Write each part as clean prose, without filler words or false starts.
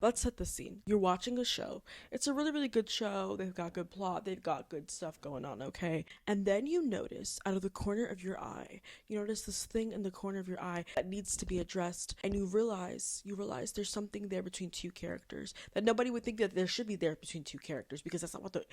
Let's set the scene. You're watching a show. It's a really, really good show. They've got good plot. They've got good stuff going on, okay? And then you notice out of the corner of your eye, you notice this thing in the corner of your eye that needs to be addressed, and you realize there's something there between two characters that nobody would think that there should be there between two characters, because that's not what the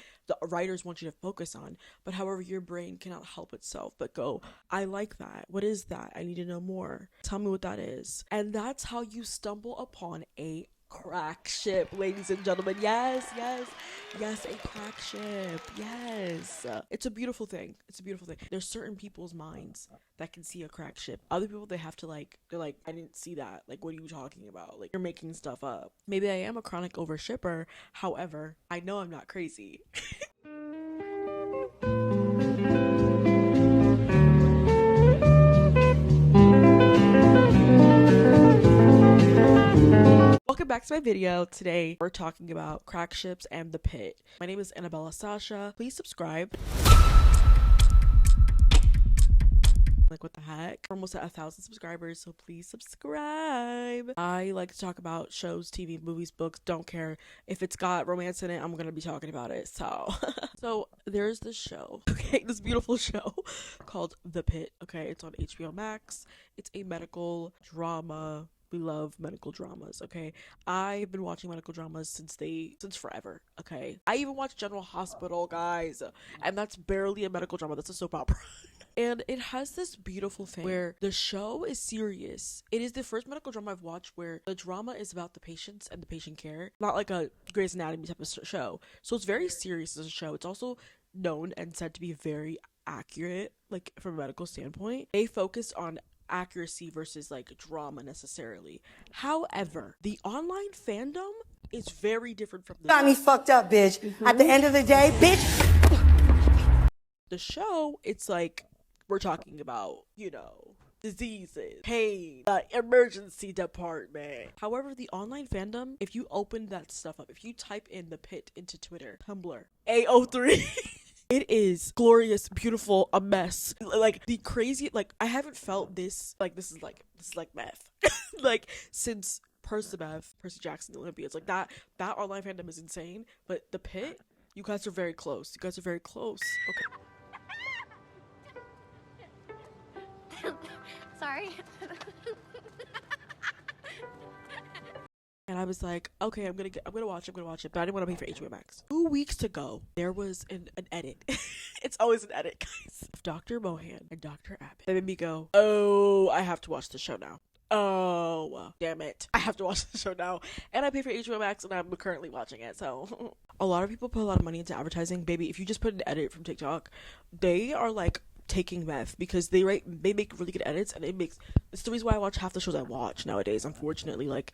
writers want you to focus on. But however, your brain cannot help itself but go, I like that. What is that? I need to know more. Tell me what that is. And that's how you stumble upon a crack ship, ladies and gentlemen. Yes, a crack ship. Yes, it's a beautiful thing. There's certain people's minds that can see a crack ship. Other people, they have to they're like, I didn't see that. Like, what are you talking about? Like, you're making stuff up. Maybe I am a chronic over shipper. However, I know I'm not crazy. Welcome back to my video. Today we're talking about crack ships and the Pitt. My name is Annabella Sasha. Please subscribe. Like, what the heck? We're almost at 1,000 subscribers, so please subscribe. I like to talk about shows, TV, movies, books. Don't care if it's got romance in it. I'm gonna be talking about it. So there's this show, okay, this beautiful show called The Pitt. Okay, it's on HBO Max. It's a medical drama. We love medical dramas, okay? I've been watching medical dramas since forever, okay? I even watch General Hospital, guys, and that's barely a medical drama. That's a soap opera. And it has this beautiful thing where the show is serious. It is the first medical drama I've watched where the drama is about the patients and the patient care, not like a Grey's Anatomy type of show. So it's very serious as a show. It's also known and said to be very accurate, like from a medical standpoint. They focus on accuracy versus like drama necessarily. However, the online fandom is very different from the Got me fucked up, bitch. At the end of the day, bitch. The show, it's like we're talking about, diseases, pain, emergency department. However, the online fandom, if you open that stuff up, if you type in The Pitt into Twitter, Tumblr, AO3 it is glorious, beautiful, a mess. Like, the crazy, like, I haven't felt this, like, this is like meth. Like, since Percy Jackson, the Olympians. Like, that online fandom is insane. But The Pitt, you guys are very close. Okay. Sorry. And I was like, okay, I'm gonna watch it, but I didn't want to pay for HBO Max. 2 weeks ago, there was an edit. It's always an edit, guys. Of Dr. Mohan and Dr. Abbott. That made me go, oh, I have to watch the show now. Oh, damn it. I have to watch the show now. And I pay for HBO Max and I'm currently watching it, so. A lot of people put a lot of money into advertising. Baby, if you just put an edit from TikTok, they are like taking meth because they make really good edits, and it's the reason why I watch half the shows I watch nowadays, unfortunately. Like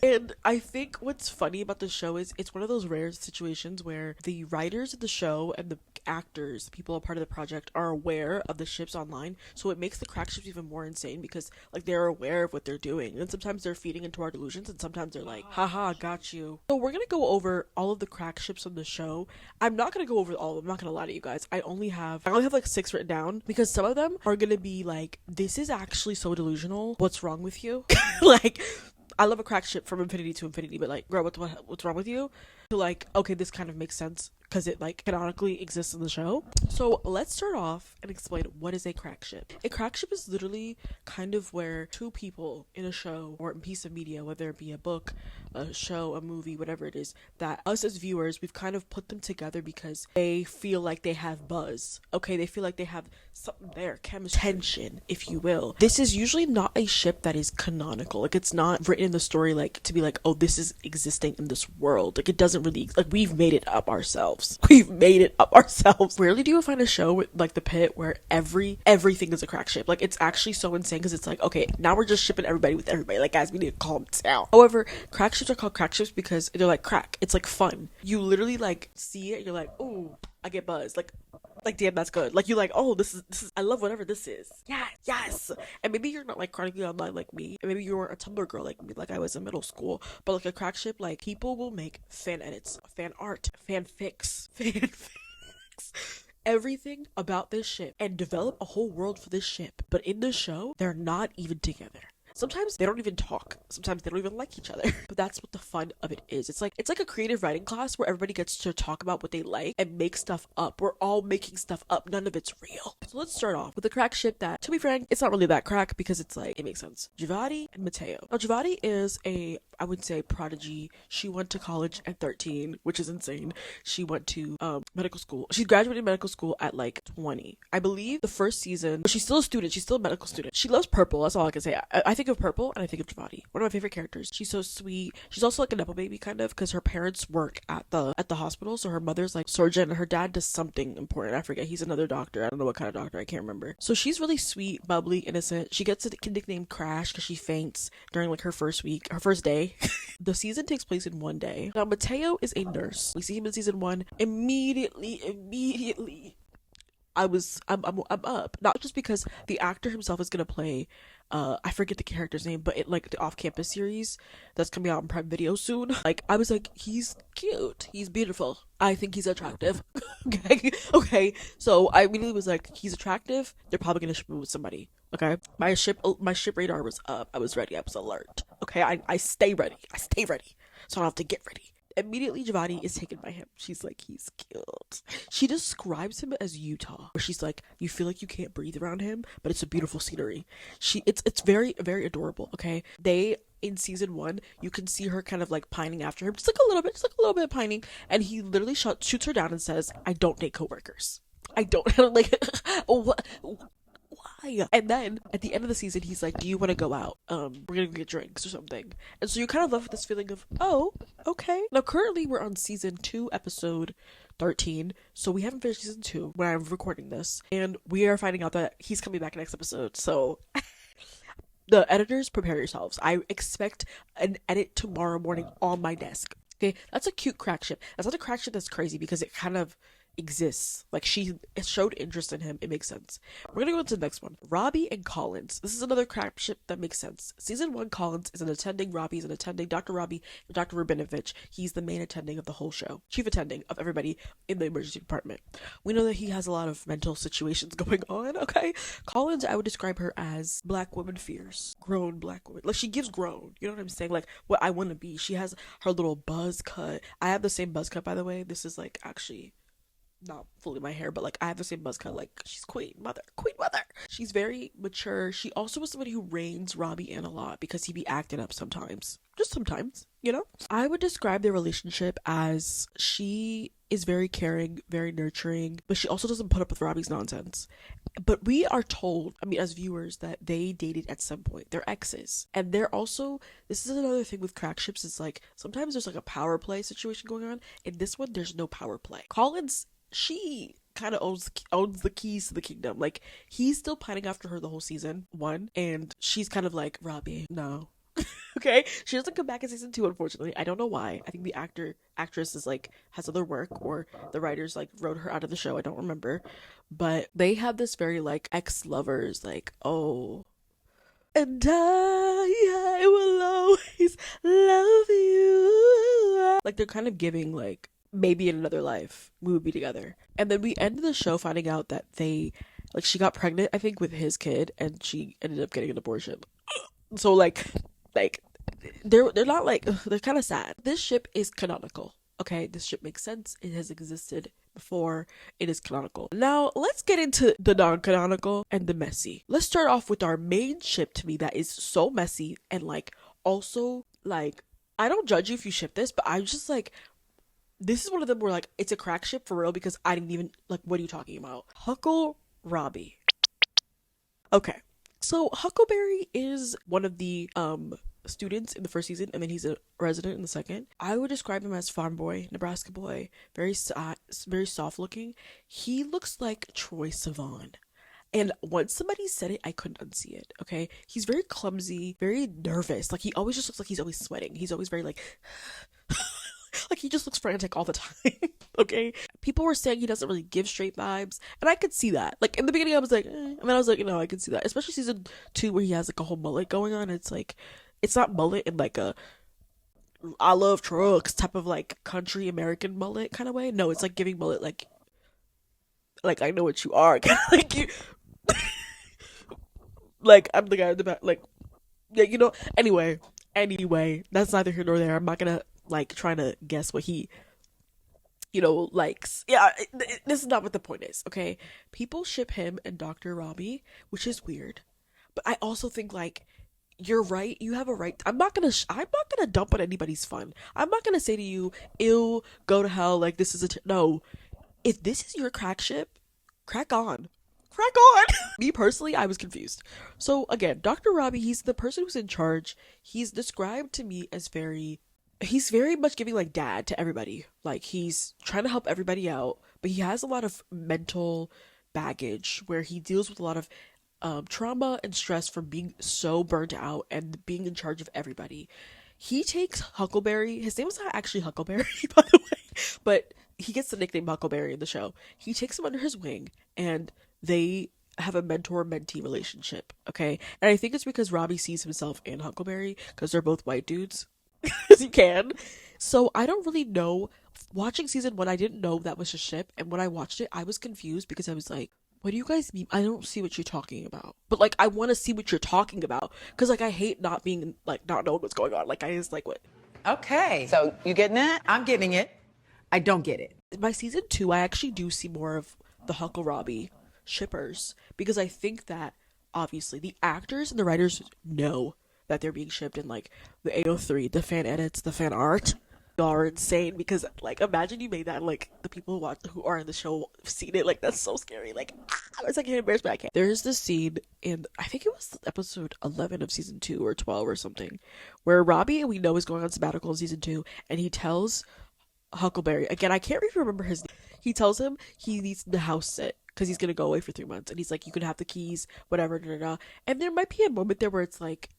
and I think what's funny about the show is it's one of those rare situations where the writers of the show and the actors, people a part of the project, are aware of the ships online, so it makes the crack ships even more insane because like they're aware of what they're doing, and sometimes they're feeding into our delusions, and sometimes they're like, haha, got you. So we're gonna go over all of the crack ships on the show. I'm not gonna go over all of them, I'm not gonna lie to you guys. I only have like 6 written down because some of them are gonna be like, this is actually so delusional, what's wrong with you? Like, I love a crack ship from infinity to infinity, but like, girl, what's wrong with you? To like, okay, this kind of makes sense because it like canonically exists in the show. So let's start off and explain what is a crack ship. A crack ship is literally kind of where two people in a show or a piece of media, whether it be a book, a show, a movie, whatever it is, that us as viewers, we've kind of put them together because they feel like they have buzz. Okay, they feel like they have something there, chemistry, tension, if you will. This is usually not a ship that is canonical. Like, it's not written in the story like to be like, oh, this is existing in this world. Like, it doesn't really, like, we've made it up ourselves. Rarely do you find a show with, like The Pitt, where everything is a crack ship. Like, it's actually so insane because it's like, okay, now we're just shipping everybody with everybody. Like, guys, we need to calm down. However, crack ships are called crack ships because they're like crack. It's like fun. You literally like see it and you're like, oh, I get buzzed. Like damn, that's good. Like, you like, oh, this is I love whatever this is. Yes. And maybe you're not like chronically online like me, and maybe you weren't a Tumblr girl like me, like I was in middle school. But like a crack ship, like, people will make fan edits, fan art, fanfics, everything about this ship and develop a whole world for this ship. But in the show, they're not even together. Sometimes they don't even talk. Sometimes they don't even like each other. But that's what the fun of it is. It's like a creative writing class where everybody gets to talk about what they like and make stuff up. We're all making stuff up. None of it's real. So let's start off with a crack ship that, to be frank, it's not really that crack because it's like, it makes sense. Javati and Matteo. Now, Javati is I would say, prodigy. She went to college at 13, which is insane. She went to medical school. She graduated medical school at like 20. I believe the first season, but she's still a student. She's still a medical student. She loves purple. That's all I can say. I think of purple and I think of Javati. One of my favorite characters. She's so sweet. She's also like a nepo baby kind of because her parents work at the hospital. So her mother's like surgeon and her dad does something important. I forget. He's another doctor. I don't know what kind of doctor. I can't remember. So she's really sweet, bubbly, innocent. She gets a nickname Crash because she faints during like her first day. The season takes place in one day. Now Matteo is a nurse. We see him in season 1. Immediately I'm up. Not just because the actor himself is gonna play I forget the character's name, but it like the off-campus series that's coming out in Prime Video soon. Like I was like, he's cute, he's beautiful, I think he's attractive. okay. So I immediately was like, he's attractive, they're probably gonna ship him with somebody. Okay, my ship radar was up. I was ready. I was alert. Okay, I stay ready. So I don't have to get ready. Immediately, Javati is taken by him. She's like, he's cute. She describes him as Utah, where she's like, you feel like you can't breathe around him, but it's a beautiful scenery. It's very, very adorable. Okay, in season 1, you can see her kind of like pining after him, just like a little bit pining, and he literally shoots her down and says, "I don't date coworkers. I don't." like, what? Why? And then at the end of the season, he's like, do you want to go out? We're gonna get drinks or something. And so you're kind of left with this feeling of, oh, okay. Now currently we're on season 2, episode 13, so we haven't finished season 2 when I'm recording this, and we are finding out that he's coming back next episode. So the editors, prepare yourselves. I expect an edit tomorrow morning on my desk. Okay, that's a cute crack ship. That's not a crack ship that's crazy because it kind of exists. Like, it showed interest in him. It makes sense. We're gonna go into the next one. Robbie and Collins. This is another crack ship that makes sense. Season 1, Collins is an attending. Robbie is an attending. Dr. Robbie and Dr. Rabinovich. He's the main attending of the whole show. Chief attending of everybody in the emergency department. We know that he has a lot of mental situations going on, okay? Collins, I would describe her as black woman fierce. Grown black woman. Like, she gives grown. You know what I'm saying? Like, what I want to be. She has her little buzz cut. I have the same buzz cut, by the way. This is, like, actually not fully my hair, but like I have the same buzz cut. Like, she's queen mother. She's very mature. She also was somebody who reins Robbie in a lot because he be acting up sometimes, just sometimes, you know. I would describe their relationship as she is very caring, very nurturing, but she also doesn't put up with Robbie's nonsense. But we are told, I mean, as viewers, that they dated at some point. They're exes, and they're also, this is another thing with crack ships, is like sometimes there's like a power play situation going on. In this one, there's no power play. Collins, she kind of owns the keys to the kingdom. Like, he's still pining after her the whole season 1, and she's kind of like, Robbie, no. Okay, she doesn't come back in season 2, unfortunately. I don't know why. I think the actress is like has other work, or the writers like wrote her out of the show. I don't remember, but they have this very like ex-lovers, like, oh, and I will always love you. Like, they're kind of giving like, maybe in another life we would be together. And then we ended the show finding out that she got pregnant, I think, with his kid, and she ended up getting an abortion. So like they're not like, they're kind of sad. This ship is canonical. Okay, this ship makes sense. It has existed before. It is canonical. Now let's get into the non-canonical and the messy. Let's start off with our main ship, to me, that is so messy, and like also like, I don't judge you if you ship this, but I'm just like, this is one of them where like it's a crack ship for real, because I didn't even like, what are you talking about? Robbie. Okay, so Huckleberry is one of the students in the first season, and then he's a resident in the second. I would describe him as farm boy, Nebraska boy, very soft looking. He looks like Troye Sivan. And once somebody said it, I couldn't unsee it, okay? He's very clumsy, very nervous. Like, he always just looks like he's always sweating. He's always very like like, he just looks frantic all the time. Okay, people were saying he doesn't really give straight vibes, and I could see that. Like, in the beginning I was like, and then I was like, you know, I could see that, especially season 2 where he has like a whole mullet going on. It's like, it's not mullet in like a I love trucks type of like country American mullet kind of way. No, it's like giving mullet like I know what you are, kind of like you like, I'm the guy in the back, like Yeah, anyway, that's neither here nor there. I'm not gonna like trying to guess what he, likes. Yeah, this is not what the point is, okay? People ship him and Dr. Robbie, which is weird. But I also think like you're right. You have a right. I'm not gonna dump on anybody's fun. I'm not gonna say to you, "Ew, go to hell." Like this is no. If this is your crack ship, crack on. Crack on. Me personally, I was confused. So again, Dr. Robbie, he's the person who's in charge. He's described to me as he's very much giving like dad to everybody. Like he's trying to help everybody out, but he has a lot of mental baggage where he deals with a lot of trauma and stress from being so burnt out and being in charge of everybody. He takes Huckleberry. His name is not actually Huckleberry, by the way, but he gets the nickname Huckleberry in the show. He takes him under his wing, and they have a mentor-mentee relationship, okay? And I think it's because Robbie sees himself in Huckleberry, because they're both white dudes, as you can. So I don't really know. Watching season 1, I didn't know that was a ship, and when I watched it, I was confused because I was like, what do you guys mean? I don't see what you're talking about. But, like, I want to see what you're talking about. Because, like, I hate not being, like, not knowing what's going on. Like, I just, like, what? Okay. So, you getting it? I'm getting it. I don't get it. By season 2, I actually do see more of the Huckle Robbie shippers. Because I think that, obviously, the actors and the writers know that they're being shipped in, like, the AO3, the fan edits, the fan art. Are insane because like imagine you made that and, like the people who are in the show have seen it, like that's so scary. Like I was like embarrassed, but I can't. There's this scene in I think it was episode 11 of season 2 or 12 or something where Robbie, we know, is going on sabbatical in season 2, and he tells Huckleberry, again I can't even remember his name, he tells him he needs the house sit because he's gonna go away for 3 months, and he's like, you can have the keys, whatever, and there might be a moment there where it's like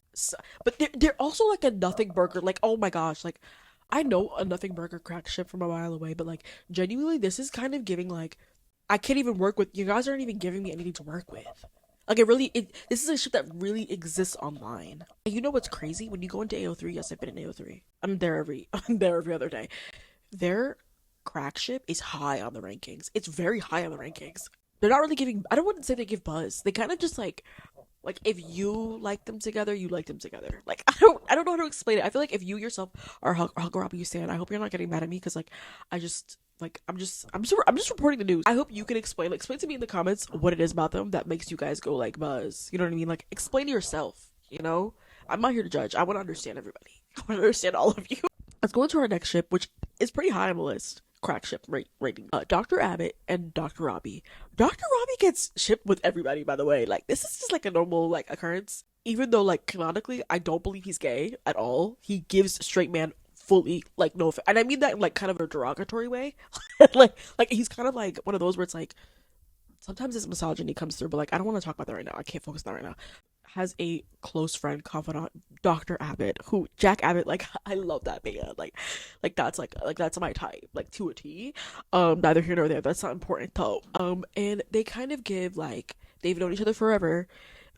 but they're also like a nothing burger, like oh my gosh, like I know a nothing burger crack ship from a mile away, but like genuinely this is kind of giving like I can't even work with you guys, aren't even giving me anything to work with. Like this is a ship that really exists online. And you know what's crazy? When you go into AO3, yes, I've been in AO3. I'm there every other day. Their crack ship is high on the rankings. It's very high on the rankings. They're not really giving, I don't want to say they give buzz. They kind of just like if you like them together, you like them together. Like I don't know how to explain it. I feel like if you yourself are Huckle Robbie, you stand. I hope you're not getting mad at me because like I'm just reporting the news. I hope you can explain to me in the comments what it is about them that makes you guys go like buzz. You know what I mean? Like explain to yourself. You know, I'm not here to judge. I want to understand everybody. I want to understand all of you. Let's go into our next ship, which is pretty high on the list. Crack ship rating. Dr. Abbott and Dr. Robbie. Dr. Robbie gets shipped with everybody, by the way. Like, this is just like a normal like occurrence. Even though like canonically, I don't believe he's gay at all. He gives straight man fully like no, and I mean that in like kind of a derogatory way. like he's kind of like one of those where it's like sometimes his misogyny comes through, but like I don't want to talk about that right now. I can't focus on that right now. Has a close friend, confidant, Dr. Abbott, who Jack Abbott, like I love that man, like that's like that's my type, like to a T. Neither here nor there. That's not important though. And they kind of give like they've known each other forever.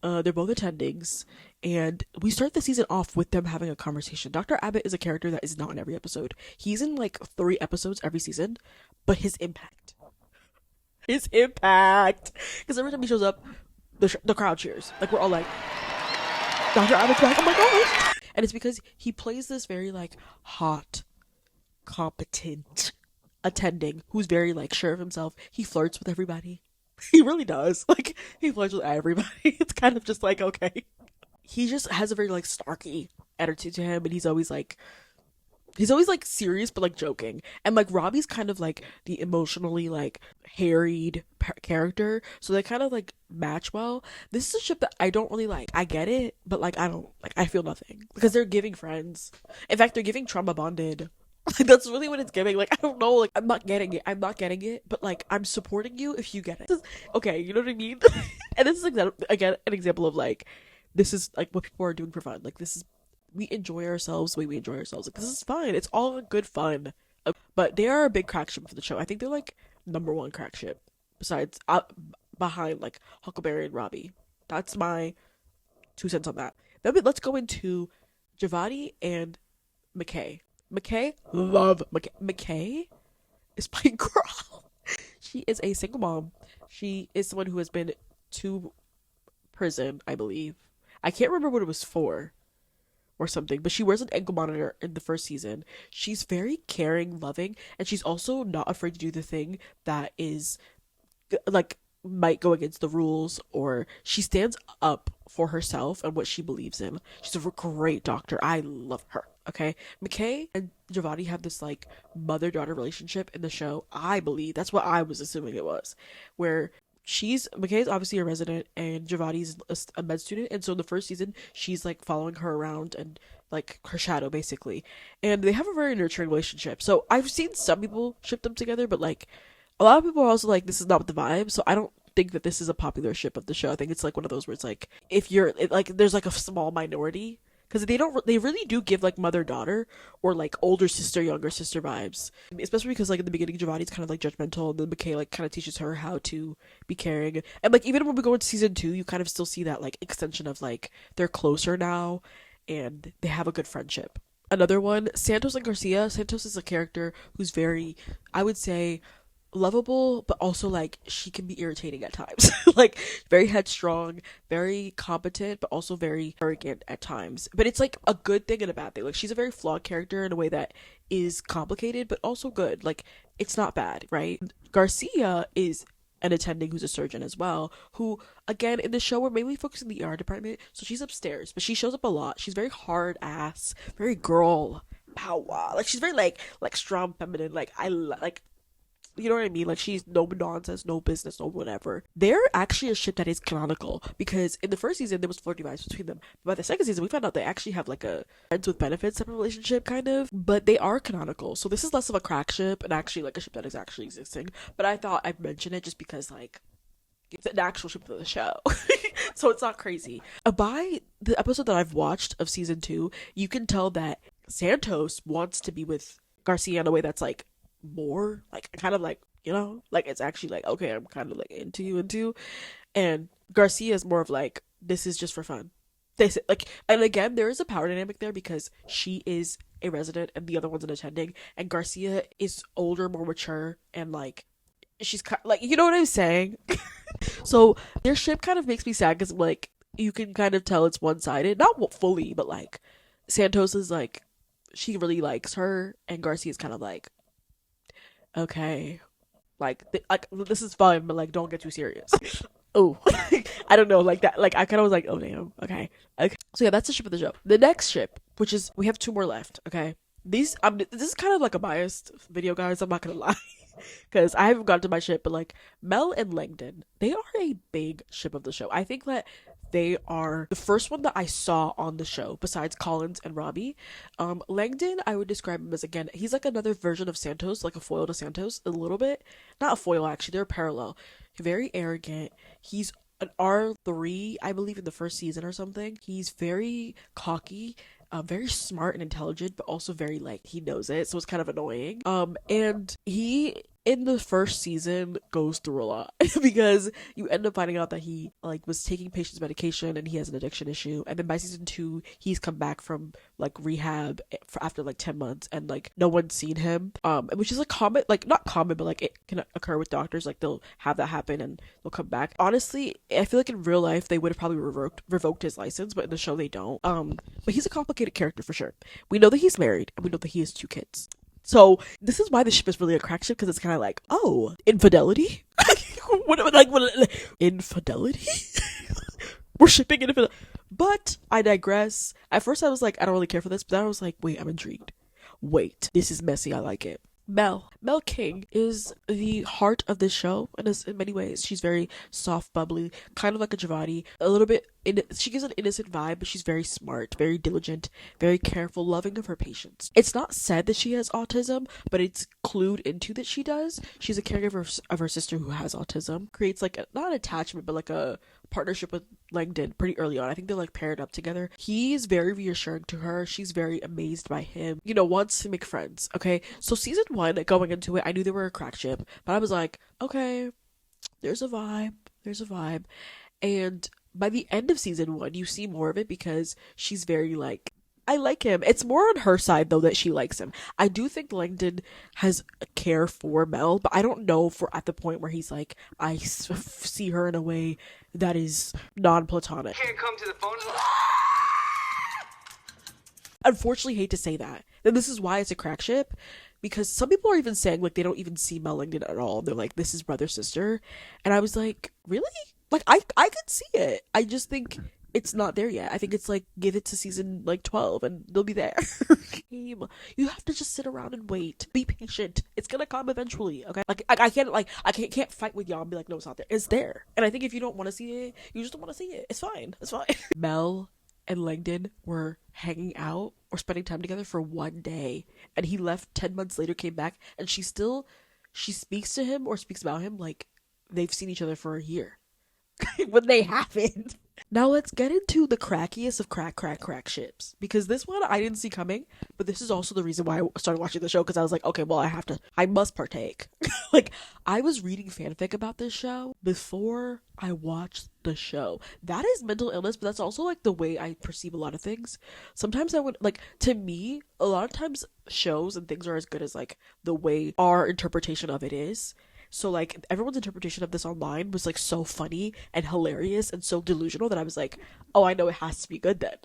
They're both attendings, and we start the season off with them having a conversation. Dr. Abbott is a character that is not in every episode. He's in like 3 episodes every season, but his impact, because every time he shows up, the crowd cheers. Like we're all like, Dr. Abbott's back, oh my god. And it's because he plays this very like hot, competent attending who's very like sure of himself. He flirts with everybody. He really does. Like he flirts with everybody. It's kind of just like, okay. He just has a very like snarky attitude to him, and he's always like serious but like joking. And like Robbie's kind of like the emotionally like harried character, so they kind of like match well. This is a ship that I don't really like. I get it, but like I don't like, I feel nothing because they're giving friends. In fact, they're giving trauma bonded. Like that's really what it's giving. Like I don't know, like I'm not getting it, but like I'm supporting you if you get it. Okay, you know what I mean? And this is again an example of like this is like what people are doing for fun. Like this is, we enjoy ourselves the way we enjoy ourselves. Like this is fine. It's all good fun. But they are a big crack ship for the show. I think they're like number 1 crack ship besides behind like Huckleberry and Robbie. That's my 2 cents on that. Then let's go into Javati and McKay. Love McKay. McKay is my girl. She is a single mom. She is someone who has been to prison, I believe. I can't remember what it was for. or something, but she wears an ankle monitor in the first season. She's very caring, loving, and she's also not afraid to do the thing that is like might go against the rules, or she stands up for herself and what she believes in. She's a great doctor. I love her. Okay, McKay and Javati have this like mother-daughter relationship in the show. I believe that's what I was assuming it was, where McKay's obviously a resident and Javati's a med student, and so in the first season she's like following her around and like her shadow basically, and they have a very nurturing relationship. So I've seen some people ship them together, but like a lot of people are also like, this is not the vibe. So I don't think that this is a popular ship of the show. I think it's like one of those where it's like, if you're like, there's like a small minority, because they really do give like mother-daughter or like older sister, younger sister vibes. Especially because like in the beginning, Javati's kind of like judgmental, and then McKay like kind of teaches her how to be caring. And like even when we go into season 2, you kind of still see that like extension of like they're closer now and they have a good friendship. Another one, Santos and Garcia. Santos is a character who's very, I would say, lovable, but also like she can be irritating at times. Like very headstrong, very competent, but also very arrogant at times. But it's like a good thing and a bad thing. Like she's a very flawed character in a way that is complicated but also good. Like it's not bad, right? Garcia is an attending who's a surgeon as well, who again in the show we're mainly focusing on the ER department, so she's upstairs, but she shows up a lot. She's very hard ass, very girl power. Like she's very like strong feminine. Like I like, you know what I mean? Like she's no nonsense, no business, no whatever. They're actually a ship that is canonical, because in the first season there was flirty vibes between them. But by the second season we found out they actually have like a friends with benefits type of relationship kind of. But they are canonical. So this is less of a crack ship and actually like a ship that is actually existing. But I thought I'd mention it just because like it's an actual ship of the show. So it's not crazy. By the episode that I've watched of season 2, you can tell that Santos wants to be with Garcia in a way that's like more like kind of like, you know, like it's actually like, okay, I'm kind of like into you, and Garcia is more of like, this is just for fun. They say like, and again there is a power dynamic there because she is a resident and the other one's an attending, and Garcia is older, more mature, and like she's kind of, like, you know what I'm saying. So their ship kind of makes me sad because like you can kind of tell it's one-sided, not fully, but like Santos is like, she really likes her, and Garcia's kind of like, okay, like this is fun, but like don't get too serious. Oh, I don't know, like that, like I kind of was like, oh damn, okay. So yeah, that's the ship of the show. The next ship, which is, we have 2 more left. Okay, this is kind of like a biased video, guys, I'm not gonna lie, because I haven't gotten to my ship, but like Mel and Langden, they are a big ship of the show. I think that they are the first one that I saw on the show besides Collins and Robbie. Langden, I would describe him as, again, he's like another version of Santos, like a foil to Santos a little bit. Not a foil, actually, they're parallel. Very arrogant. He's an R3, I believe, in the first season or something. He's very cocky, very smart and intelligent, but also very like, he knows it, so it's kind of annoying. And he in the first season goes through a lot because you end up finding out that he like was taking patients medication and he has an addiction issue, and then by season 2 he's come back from like rehab after like 10 months and like no one's seen him, which is like common, like not common, but like it can occur with doctors, like they'll have that happen and they'll come back. Honestly, I feel like in real life they would have probably revoked his license, but in the show they don't. But he's a complicated character for sure. We know that he's married and we know that he has 2 kids. So this is why the ship is really a crack ship, because it's kind of like, oh, infidelity? what infidelity? We're shipping infidelity. But I digress. At first I was like, I don't really care for this, but then I was like, wait, I'm intrigued. Wait, this is messy, I like it. Mel King is the heart of this show, and in many ways she's very soft, bubbly, kind of like a Javati, a little bit she gives an innocent vibe, but she's very smart, very diligent, very careful, loving of her patients. It's not said that she has autism, but it's clued into that she does. She's a caregiver of her sister who has autism. Creates like not an attachment, but like a partnership with Langdon pretty early on. I think they're like paired up together. He's very reassuring to her. She's very amazed by him. You know, wants to make friends. Okay, so season 1, going into it, I knew they were a crack ship, but I was like, okay, there's a vibe. And by the end of season 1, you see more of it because she's very like, I like him. It's more on her side though that she likes him. I do think Langdon has a care for Mel, but I don't know for at the point where he's like, I see her in a way that is non-platonic. Can't come to the phone. unfortunately hate to say that. And this is why it's a crack ship, because some people are even saying like they don't even see Mel Langden at all. They're like, this is brother sister, and I was like, really? Like I could see it. I just think it's not there yet. I think it's like, give it to season like 12 and they'll be there. You have to just sit around and wait. Be patient. It's gonna come eventually. Okay. Like I can't fight with y'all and be like, no, it's not there. It's there. And I think if you don't want to see it, you just don't want to see it. It's fine. It's fine. Mel and Langdon were hanging out or spending time together for one day, and he left 10 months later, came back, and she speaks to him or speaks about him like they've seen each other for a year. When they haven't. Now let's get into the crackiest of crack ships, because this one I didn't see coming, but this is also the reason why I started watching the show, because I was like, okay, well, I must partake. Like, I was reading fanfic about this show before I watched the show. That is mental illness, but that's also like the way I perceive a lot of things. Sometimes I would, like, to me, a lot of times shows and things are as good as like the way our interpretation of it is. So, like, everyone's interpretation of this online was, like, so funny and hilarious and so delusional that I was like, oh, I know it has to be good then.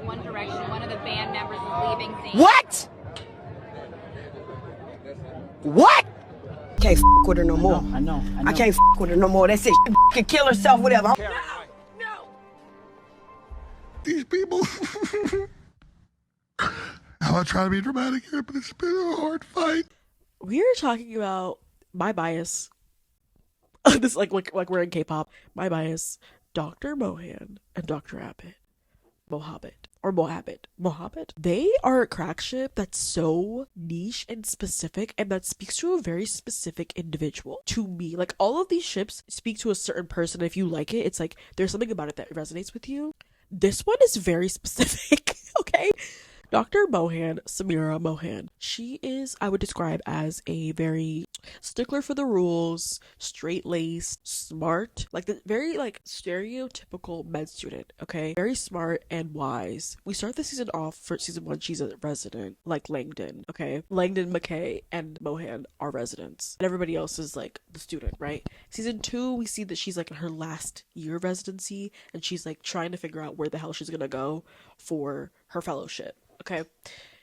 One Direction, one of the band members is leaving things. What? What? Can't with her no more. I know. I can't with her no more. That's it. She can kill herself, whatever. No. These people. I'm not trying to be dramatic here, but it's been a hard fight. We are talking about my bias. This like we're in K-pop. My bias, Dr. Mohan and Dr. Abbott. Mohabit. They are a crack ship that's so niche and specific, and that speaks to a very specific individual. To me, like, all of these ships speak to a certain person. If you like it, it's like there's something about it that resonates with you. This one is very specific. Okay. Dr. Mohan, Samira Mohan, she is, I would describe as a very stickler for the rules, straight-laced, smart, like the very like stereotypical med student, okay? Very smart and wise. We start the season off for season 1, she's a resident, like Langden, okay? Langden, McKay, and Mohan are residents. And everybody else is like the student, right? Season 2, we see that she's like in her last year of residency, and she's like trying to figure out where the hell she's gonna go for her fellowship. Okay,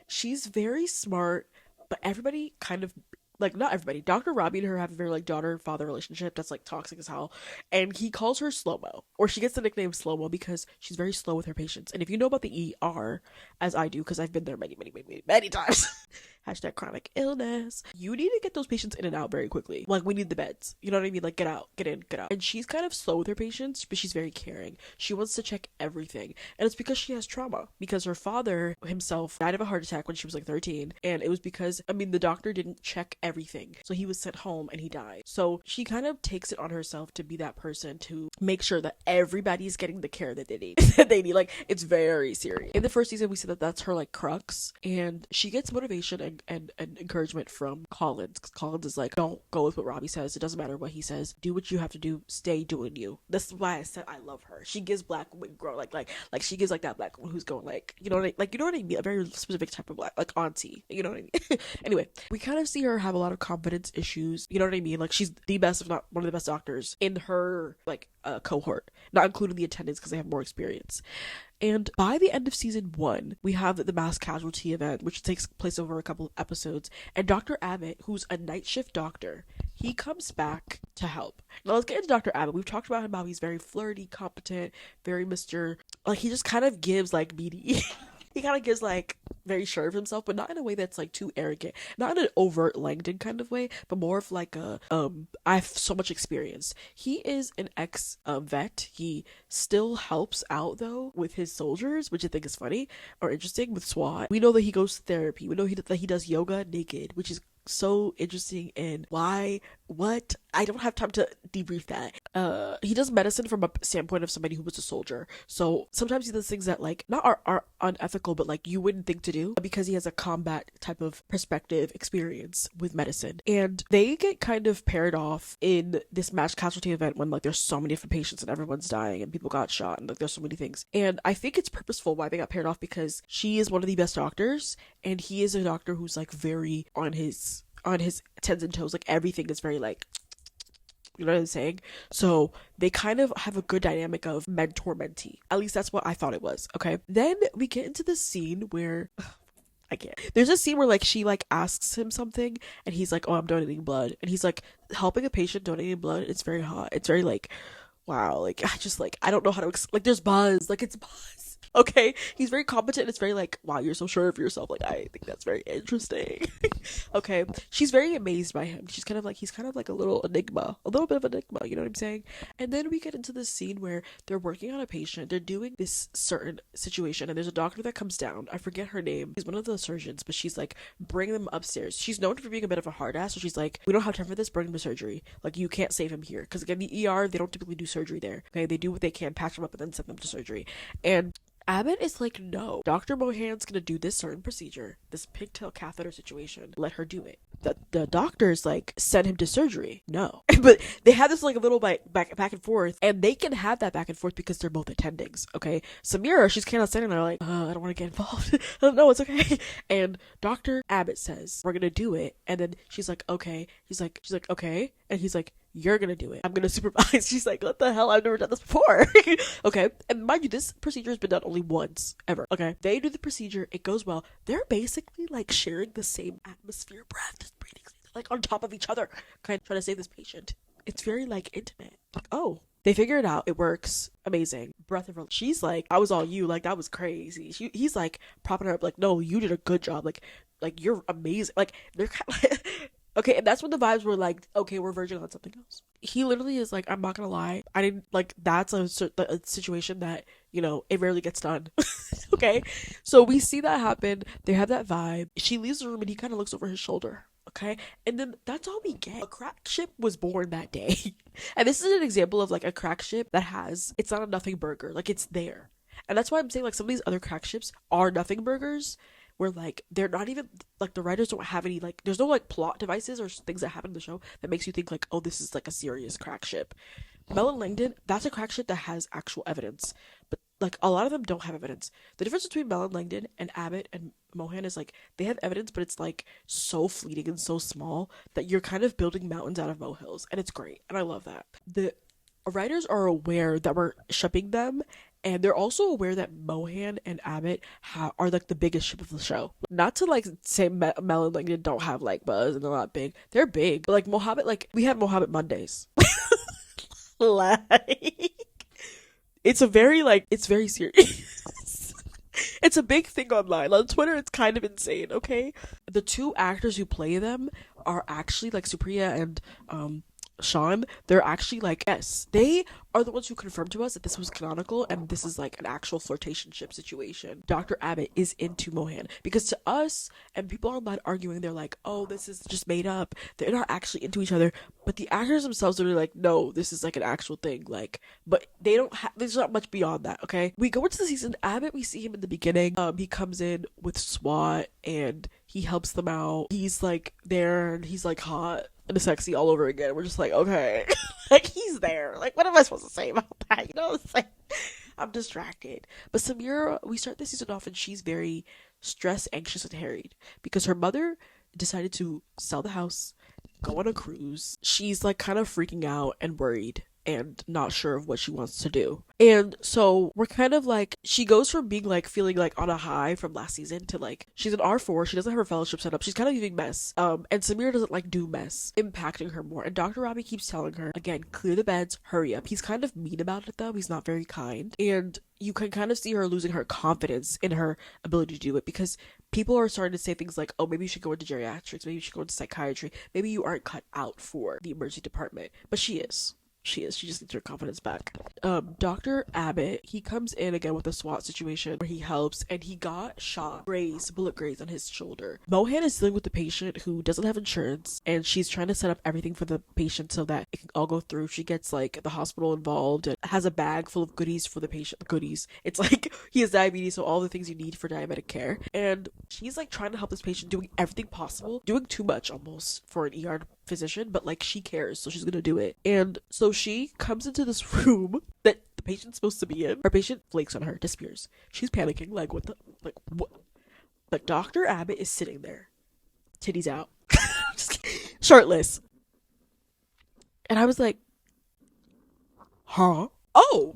she's very smart, but everybody kind of, like, not everybody, Dr. Robbie and her have a very, like, daughter-father relationship that's, like, toxic as hell, and he calls her Slow-Mo, or she gets the nickname Slow-Mo because she's very slow with her patients. And if you know about the ER, as I do, because I've been there many times, hashtag chronic illness, you need to get those patients in and out very quickly. Like, we need the beds, you know what I mean? Like, get out, get in, get out. And she's kind of slow with her patients, but she's very caring. She wants to check everything, and it's because she has trauma, because her father himself died of a heart attack when she was like 13, and it was because, I mean, the doctor didn't check everything, so he was sent home and he died. So she kind of takes it on herself to be that person to make sure that everybody's getting the care that they need. Like, it's very serious. In the first season, we see that that's her like crux, and she gets motivation and encouragement from Collins, because Collins is like, don't go with what Robbie says, it doesn't matter what he says, do what you have to do, stay doing you. That's why I said I love her. She gives black women grow like she gives like that black woman who's going like, you know what I mean, a very specific type of black, like auntie, you know what I mean? Anyway, we kind of see her have a lot of confidence issues, you know what I mean? Like, she's the best, if not one of the best doctors in her like cohort, not including the attendants because they have more experience. And by the end of season 1, we have the mass casualty event, which takes place over a couple of episodes. And Dr. Abbott, who's a night shift doctor, he comes back to help. Now let's get into Dr. Abbott. We've talked about him, how he's very flirty, competent, very Mr. Like, he just kind of gives like meaty. He kind of gives like very sure of himself, but not in a way that's like too arrogant, not in an overt Langdon kind of way, but more of like a I have so much experience. He is an ex vet. He still helps out though with his soldiers, which I think is funny or interesting with SWAT. We know that he goes to therapy. We know that he does yoga naked, which is so interesting. And why, what, I don't have time to debrief that. He does medicine from a standpoint of somebody who was a soldier, so sometimes he does things that like not are unethical, but like you wouldn't think to do, because he has a combat type of perspective experience with medicine. And they get kind of paired off in this mass casualty event when like there's so many different patients and everyone's dying and people got shot and like there's so many things. And I think it's purposeful why they got paired off, because she is one of the best doctors and he is a doctor who's like very on his tens and toes. Like, everything is very like You know what I'm saying? So they kind of have a good dynamic of mentor-mentee. At least that's what I thought it was, okay? Then we get into this scene where... I can't. There's a scene where, like, she, like, asks him something, and he's like, oh, I'm donating blood. And he's, like, helping a patient donating blood. It's very hot. It's very, like, wow. Like, I don't know how to... like, there's buzz. Like, it's buzz. Okay? He's very competent. It's very, like, wow, you're so sure of yourself. Like, I think that's very interesting. Okay? She's very amazed by him. He's kind of like a little enigma. A little bit of enigma, you know what I'm saying? And then we get into this scene where they're working on a patient. They're doing this certain situation, and there's a doctor that comes down. I forget her name. She's one of the surgeons, but she's like, bring them upstairs. She's known for being a bit of a hard ass, so she's like, we don't have time for this, bring him to surgery. Like, you can't save him here. Because again, the ER, they don't typically do surgery there. Okay? They do what they can, patch them up, and then send them to surgery. And Abbott is like, no, Dr. Mohan's gonna do this certain procedure, this pigtail catheter situation. Let her do it. The doctors, like, send him to surgery. No. But they have this, like, a little back and forth, and they can have that back and forth because they're both attendings, okay? Samira, she's kind of standing there like, I don't want to get involved. No, it's okay. And Dr. Abbott says, we're gonna do it. And then she's like, okay. She's like, okay. And he's like, you're gonna do it. I'm gonna supervise. She's like, what the hell? I've never done this before. Okay. And mind you, this procedure has been done only once ever. Okay. They do the procedure. It goes well. They're basically like sharing the same atmosphere, breath, just breathing, like on top of each other, kind of trying to save this patient. It's very like intimate. Like, oh, they figure it out. It works. Amazing. Breath of her. She's like, I was all you. Like, that was crazy. He's like propping her up. Like, no, you did a good job. Like you're amazing. Like, they're kind of like, okay, and that's when the vibes were like, okay, we're verging on something else. He literally is like, I'm not gonna lie, I didn't, like, that's a situation that, you know, it rarely gets done. Okay, so we see that happen. They have that vibe. She leaves the room and he kind of looks over his shoulder. Okay, and then that's all we get. A crack ship was born that day. And this is an example of like a crack ship that it's not a nothing burger. Like, it's there. And that's why I'm saying, like, some of these other crack ships are nothing burgers, where, like, they're not even, like, the writers don't have any, like, there's no, like, plot devices or things that happen in the show that makes you think, like, oh, this is, like, a serious crack ship. Mel and Langden, that's a crack ship that has actual evidence. But, like, a lot of them don't have evidence. The difference between Mel and Langden and Abbott and Mohan is, like, they have evidence, but it's, like, so fleeting and so small that you're kind of building mountains out of molehills. And it's great. And I love that. The writers are aware that we're shipping them, and they're also aware that Mohan and Abbott are, like, the biggest ship of the show. Not to, like, say Mel and Langden don't have, like, buzz and they're not big. They're big. But, like, Mohabit, like, we had Mohabit Mondays. Like, it's very serious. It's a big thing online. On Twitter, it's kind of insane, okay? The two actors who play them are actually, like, Supriya and, Sean. They're actually, like, yes, they are the ones who confirmed to us that this was canonical and this is, like, an actual flirtationship situation. Dr. Abbott is into Mohan, because to us and people online arguing, they're like, oh, this is just made up, they're not actually into each other. But the actors themselves are like, no, this is, like, an actual thing. Like, but they don't have, there's not much beyond that. Okay, we go into the season. Abbott, we see him in the beginning. He comes in with SWAT and he helps them out. He's, like, there and he's, like, hot and sexy all over again. We're just like, okay. Like, he's there. Like, what am I supposed to say about that? You know, it's like, I'm distracted. But Samira, we start this season off and she's very stressed, anxious, and harried because her mother decided to sell the house, go on a cruise. She's, like, kind of freaking out and worried and not sure of what she wants to do. And so we're kind of like, she goes from being, like, feeling, like, on a high from last season to, like, she's an R4, she doesn't have her fellowship set up, she's kind of giving mess. And Samira doesn't, like, do mess, impacting her more. And Dr. Robbie keeps telling her, again, clear the beds, hurry up. He's kind of mean about it, though. He's not very kind. And you can kind of see her losing her confidence in her ability to do it, because people are starting to say things like, oh, maybe you should go into geriatrics, maybe you should go into psychiatry, maybe you aren't cut out for the emergency department. But she is. She just needs her confidence back. Dr. Abbott, he comes in again with a SWAT situation where he helps, and he got shot, bullet graze on his shoulder. Mohan is dealing with the patient who doesn't have insurance, and she's trying to set up everything for the patient so that it can all go through. She gets, like, the hospital involved and has a bag full of goodies for the patient. Goodies. It's like, he has diabetes, so all the things you need for diabetic care. And she's, like, trying to help this patient, doing everything possible, doing too much almost for an ER physician, but, like, she cares, so she's gonna do it. And so she comes into this room that the patient's supposed to be in. Our patient flakes on her, disappears. She's panicking, like, what? But Dr. Abbott is sitting there, titties out, shirtless, And I was like, huh? Oh,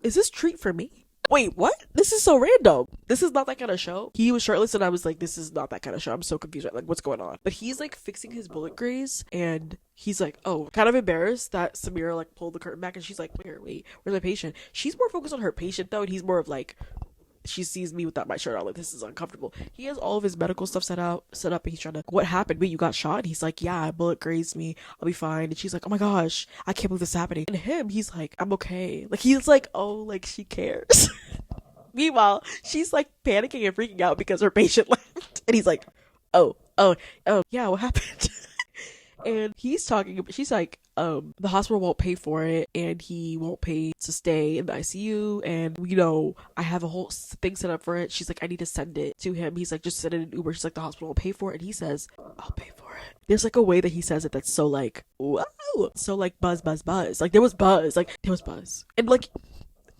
is this treat for me? Wait, what? This is so random. This is not that kind of show. He was shirtless and I was like, this is not that kind of show. I'm so confused. Like, what's going on? But he's like fixing his bullet graze and he's like, oh, kind of embarrassed that Samira like pulled the curtain back and she's like, wait, where's my patient? She's more focused on her patient though, and he's more of like, she sees me without my shirt on, like, this is uncomfortable. He has all of his medical stuff set up, and he's trying to, what happened? Wait, you got shot? And he's like, yeah, a bullet grazed me. I'll be fine. And she's like, oh my gosh, I can't believe this is happening. And him, he's like, I'm okay. Like, he's like, oh, like, she cares. Meanwhile, she's like panicking and freaking out because her patient left. And he's like, oh, yeah, what happened? And she's like, the hospital won't pay for it and he won't pay to stay in the ICU. And, you know, I have a whole thing set up for it. She's like, I need to send it to him. He's like, just send it in Uber. She's like, the hospital won't pay for it. And he says, I'll pay for it. There's like a way that he says it that's so like, wow. So like buzz. Like there was buzz. And like,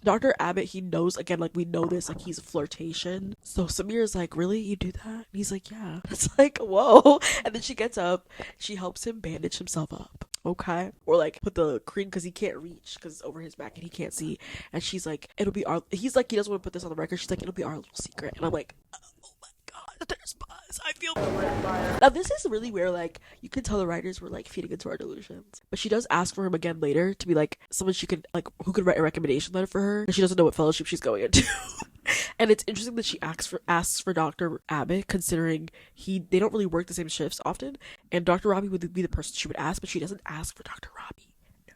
Dr. Abbott, he knows, again, like, we know this, like, he's a flirtation. So Samir's like, really? You do that? And he's like, yeah. It's like, whoa. And then she gets up, she helps him bandage himself up. Okay. Or like put the cream because he can't reach because it's over his back and he can't see. And she's like, he's like, he doesn't want to put this on the record. She's like, it'll be our little secret. And I'm like, oh my God, there's buzz. I feel now this is really where like you can tell the writers were like feeding into our delusions. But she does ask for him again later to be like someone she could like who could write a recommendation letter for her. And she doesn't know what fellowship she's going into. And it's interesting that she asks for Dr. Abbott, considering they don't really work the same shifts often. And Dr. Robbie would be the person she would ask, but she doesn't ask for Dr. Robbie. No.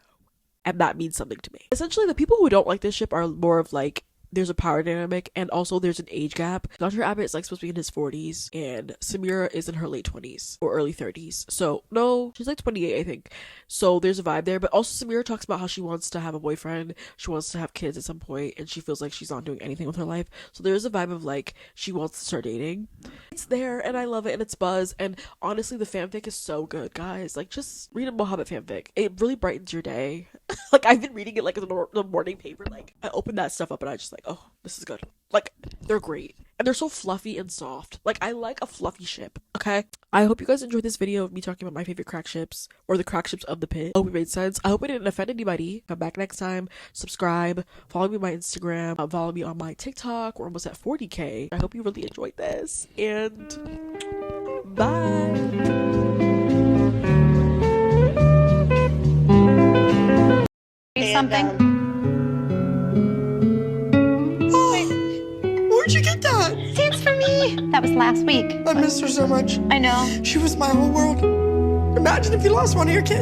And that means something to me. Essentially, the people who don't like this ship are more of like, there's a power dynamic and also there's an age gap. Dr. Abbott is like supposed to be in his 40s and Samira is in her late 20s or early 30s. So no, she's like 28, I think. So there's a vibe there. But also Samira talks about how she wants to have a boyfriend. She wants to have kids at some point and she feels like she's not doing anything with her life. So there's a vibe of like, she wants to start dating. It's there and I love it and it's buzz. And honestly, the fanfic is so good, guys. Like just read a Mohammed fanfic. It really brightens your day. Like I've been reading it like in the morning paper. Like I open that stuff up and I just like, oh, this is good. Like they're great and they're so fluffy and soft. Like I like a fluffy ship. Okay, I hope you guys enjoyed this video of me talking about my favorite crack ships or the crack ships of the Pitt. I hope it made sense. I hope it didn't offend anybody. Come back next time, subscribe, follow me on my Instagram, follow me on my TikTok. We're almost at 40k. I hope you really enjoyed this and bye. Something. Where'd you get that? It's for me. That was last week. I miss her so much. I know. She was my whole world. Imagine if you lost one of your kids.